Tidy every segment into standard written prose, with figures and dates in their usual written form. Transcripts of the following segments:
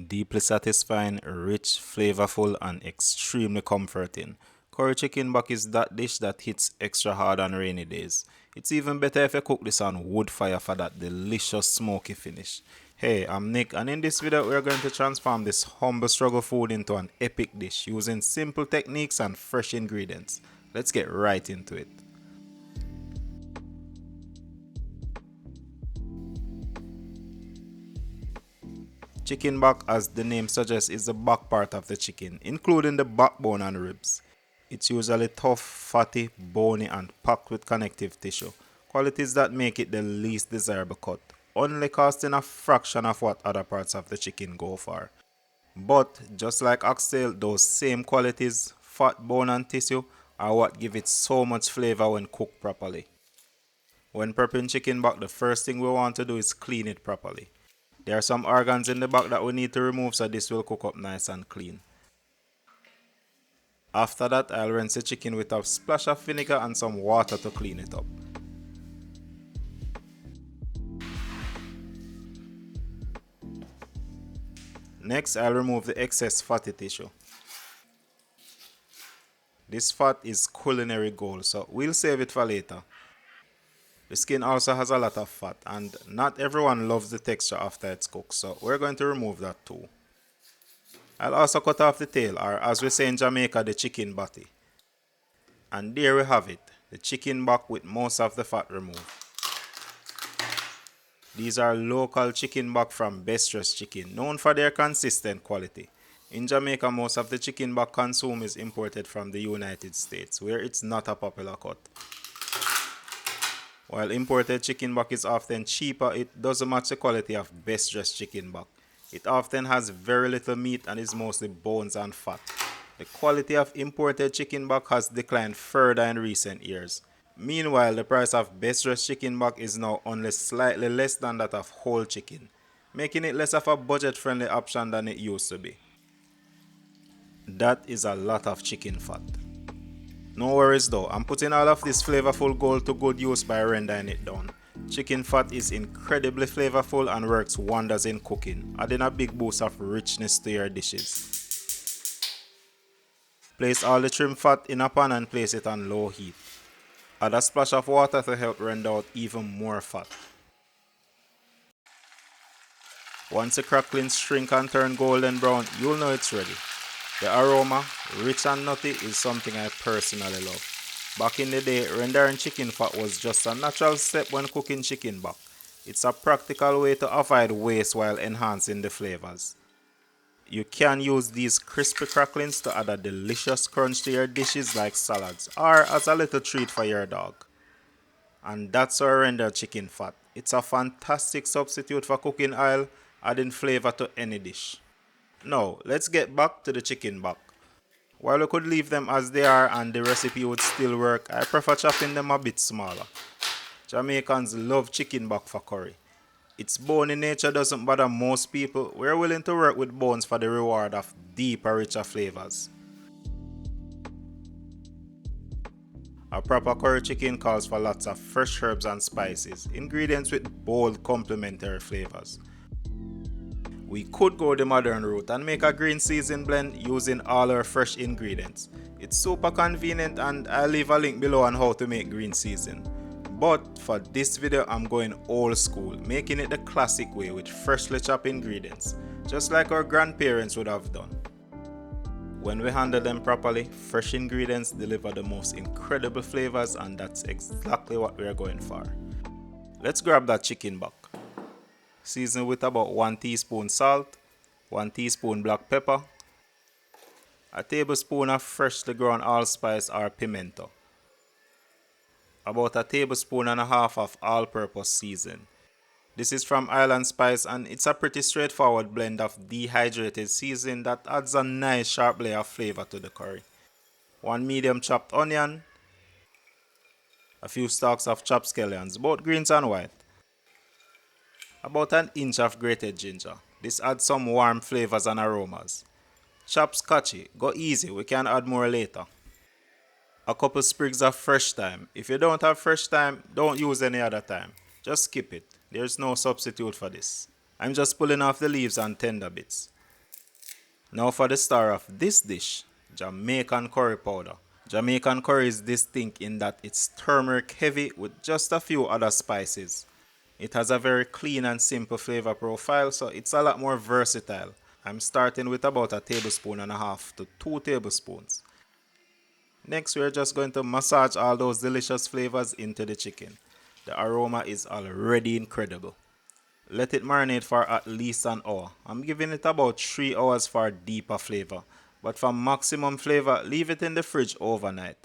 Deeply satisfying, rich, flavorful, and extremely comforting. Curry chicken back is that dish that hits extra hard on rainy days. It's even better if you cook this on wood fire for that delicious smoky finish. Hey, I'm Nick, and in this video we're going to transform this humble struggle food into an epic dish using simple techniques and fresh ingredients. Let's get right into it. Chicken back, as the name suggests, is the back part of the chicken, including the backbone and ribs. It's usually tough, fatty, bony, and packed with connective tissue, qualities that make it the least desirable cut, only costing a fraction of what other parts of the chicken go for. But just like oxtail, those same qualities, fat, bone, and tissue, are what give it so much flavor when cooked properly. When prepping chicken back, the first thing we want to do is clean it properly. There are some organs in the back that we need to remove, so this will cook up nice and clean. After that, I'll rinse the chicken with a splash of vinegar and some water to clean it up. Next, I'll remove the excess fatty tissue. This fat is culinary gold, so we'll save it for later. The skin also has a lot of fat, and not everyone loves the texture after it's cooked, so we're going to remove that too. I'll also cut off the tail, or as we say in Jamaica, the chicken body. And there we have it, the chicken back with most of the fat removed. These are local chicken back from Best Dressed Chicken, known for their consistent quality. In Jamaica, most of the chicken back consumed is imported from the United States, where it's not a popular cut. While imported chicken back is often cheaper, it doesn't match the quality of Best Dressed Chicken back. It often has very little meat and is mostly bones and fat. The quality of imported chicken back has declined further in recent years. Meanwhile, the price of Best Dressed Chicken back is now only slightly less than that of whole chicken, making it less of a budget-friendly option than it used to be. That is a lot of chicken fat. No worries though, I'm putting all of this flavorful gold to good use by rendering it down. Chicken fat is incredibly flavorful and works wonders in cooking, adding a big boost of richness to your dishes. Place all the trim fat in a pan and place it on low heat. Add a splash of water to help render out even more fat. Once the cracklings shrink and turn golden brown, you'll know it's ready. The aroma, rich and nutty, is something I personally love. Back in the day, rendering chicken fat was just a natural step when cooking chicken back. It's a practical way to avoid waste while enhancing the flavors. You can use these crispy cracklings to add a delicious crunch to your dishes like salads, or as a little treat for your dog. And that's our rendered chicken fat. It's a fantastic substitute for cooking oil, adding flavor to any dish. Now, let's get back to the chicken back. While we could leave them as they are and the recipe would still work, I prefer chopping them a bit smaller. Jamaicans love chicken back for curry. Its bony nature doesn't bother most people. We're willing to work with bones for the reward of deeper, richer flavors. A proper curry chicken calls for lots of fresh herbs and spices, ingredients with bold complementary flavors. We could go the modern route and make a green season blend using all our fresh ingredients. It's super convenient and I'll leave a link below on how to make green season. But for this video I'm going old school, making it the classic way with freshly chopped ingredients, just like our grandparents would have done. When we handle them properly, fresh ingredients deliver the most incredible flavors, and that's exactly what we're going for. Let's grab that chicken back. Season with about 1 teaspoon salt, 1 teaspoon black pepper, a tablespoon of freshly ground allspice or pimento, about a tablespoon and a half of all-purpose season. This is from Island Spice and it's a pretty straightforward blend of dehydrated seasoning that adds a nice sharp layer of flavor to the curry. 1 medium chopped onion, a few stalks of chopped scallions, both greens and white, about an inch of grated ginger. This adds some warm flavors and aromas. Chopped scotchy, go easy, we can add more later. A couple sprigs of fresh thyme. If you don't have fresh thyme, don't use any other thyme. Just skip it. There's no substitute for this. I'm just pulling off the leaves and tender bits. Now for the star of this dish, Jamaican curry powder. Jamaican curry is distinct in that it's turmeric heavy with just a few other spices. It has a very clean and simple flavor profile, so it's a lot more versatile. I'm starting with about a tablespoon and a half to 2 tablespoons. Next, we're just going to massage all those delicious flavors into the chicken. The aroma is already incredible. Let it marinate for at least an hour. I'm giving it about 3 hours for a deeper flavor. But for maximum flavor, leave it in the fridge overnight.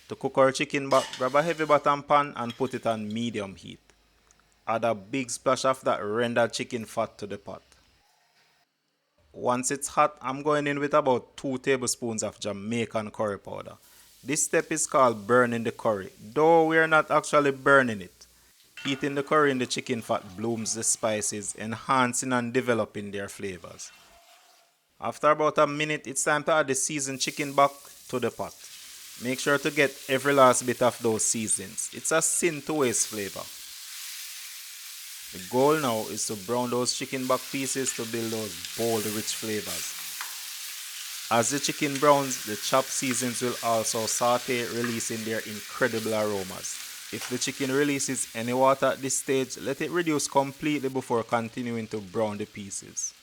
To cook our chicken back, grab a heavy bottom pan and put it on medium heat. Add a big splash of that rendered chicken fat to the pot. Once it's hot, I'm going in with about 2 tablespoons of Jamaican curry powder. This step is called burning the curry, though we're not actually burning it. Heating the curry in the chicken fat blooms the spices, enhancing and developing their flavors. After about a minute, it's time to add the seasoned chicken back to the pot. Make sure to get every last bit of those seasonings. It's a sin to waste flavor. The goal now is to brown those chicken back pieces to build those bold, rich flavors. As the chicken browns, the chopped seasonings will also saute, releasing their incredible aromas. If the chicken releases any water at this stage, let it reduce completely before continuing to brown the pieces.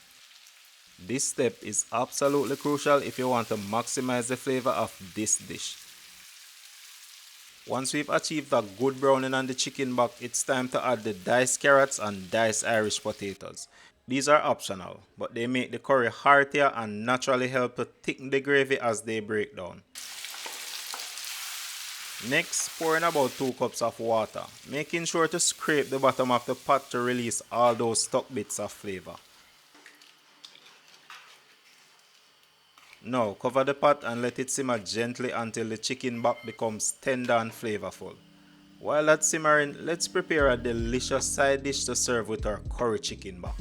This step is absolutely crucial if you want to maximize the flavor of this dish. Once we've achieved a good browning on the chicken back, it's time to add the diced carrots and diced Irish potatoes. These are optional, but they make the curry heartier and naturally help to thicken the gravy as they break down. Next, pour in about 2 cups of water, making sure to scrape the bottom of the pot to release all those stuck bits of flavor. Now cover the pot and let it simmer gently until the chicken back becomes tender and flavorful. While that's simmering, let's prepare a delicious side dish to serve with our curry chicken back.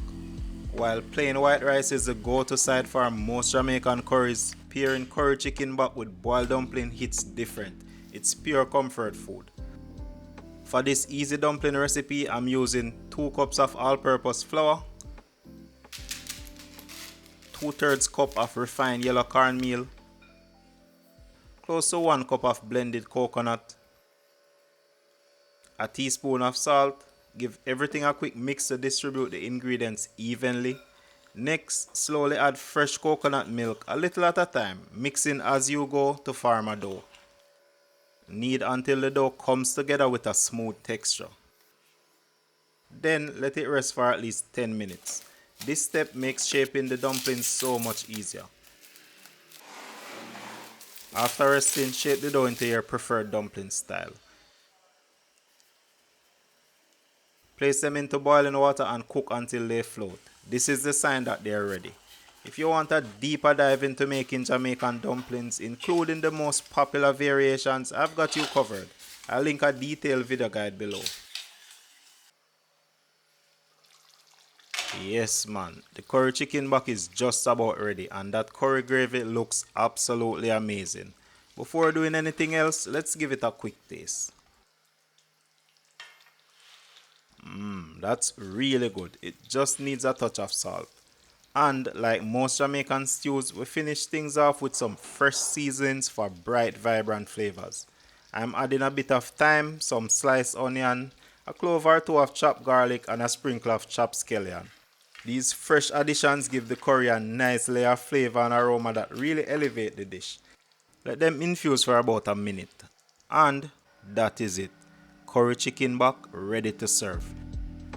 While plain white rice is the go-to side for most Jamaican curries, pairing curry chicken back with boiled dumpling hits different. It's pure comfort food. For this easy dumpling recipe, I'm using 2 cups of all-purpose flour, 2/3 cup of refined yellow cornmeal, close to 1 cup of blended coconut, a teaspoon of salt. Give everything a quick mix to distribute the ingredients evenly. Next, slowly add fresh coconut milk a little at a time, mixing as you go to form a dough. Knead until the dough comes together with a smooth texture. Then let it rest for at least 10 minutes. This step makes shaping the dumplings so much easier. After resting, shape the dough into your preferred dumpling style. Place them into boiling water and cook until they float. This is the sign that they are ready. If you want a deeper dive into making Jamaican dumplings, including the most popular variations, I've got you covered. I'll link a detailed video guide below. Yes man, the curry chicken back is just about ready and that curry gravy looks absolutely amazing. Before doing anything else, let's give it a quick taste. That's really good. It just needs a touch of salt. And like most Jamaican stews, we finish things off with some fresh seasonings for bright, vibrant flavors. I'm adding a bit of thyme, some sliced onion, a clove or two of chopped garlic, and a sprinkle of chopped scallion. These fresh additions give the curry a nice layer of flavor and aroma that really elevate the dish. Let them infuse for about a minute. And that is it. Curry chicken back ready to serve.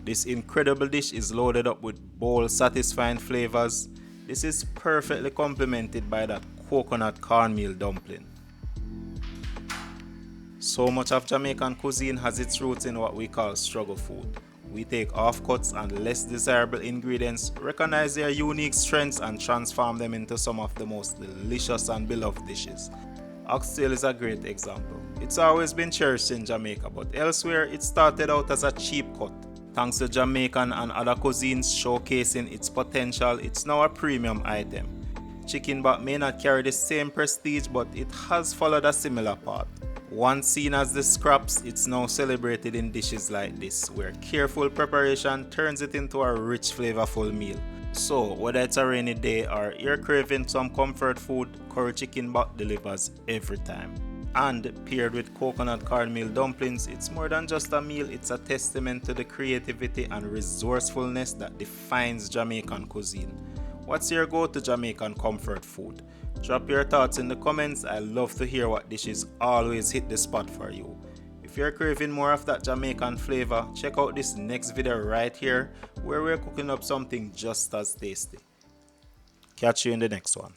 This incredible dish is loaded up with bold, satisfying flavors. This is perfectly complemented by that coconut cornmeal dumpling. So much of Jamaican cuisine has its roots in what we call struggle food. We take offcuts and less desirable ingredients, recognize their unique strengths and transform them into some of the most delicious and beloved dishes. Oxtail is a great example. It's always been cherished in Jamaica, but elsewhere it started out as a cheap cut. Thanks to Jamaican and other cuisines showcasing its potential, it's now a premium item. Chicken back may not carry the same prestige, but it has followed a similar path. Once seen as the scraps, it's now celebrated in dishes like this, where careful preparation turns it into a rich, flavorful meal. So, whether it's a rainy day or you're craving some comfort food, curry chicken bot delivers every time. And paired with coconut cornmeal dumplings, it's more than just a meal, it's a testament to the creativity and resourcefulness that defines Jamaican cuisine. What's your go-to Jamaican comfort food? Drop your thoughts in the comments. I love to hear what dishes always hit the spot for you. If you're craving more of that Jamaican flavor, check out this next video right here where we're cooking up something just as tasty. Catch you in the next one.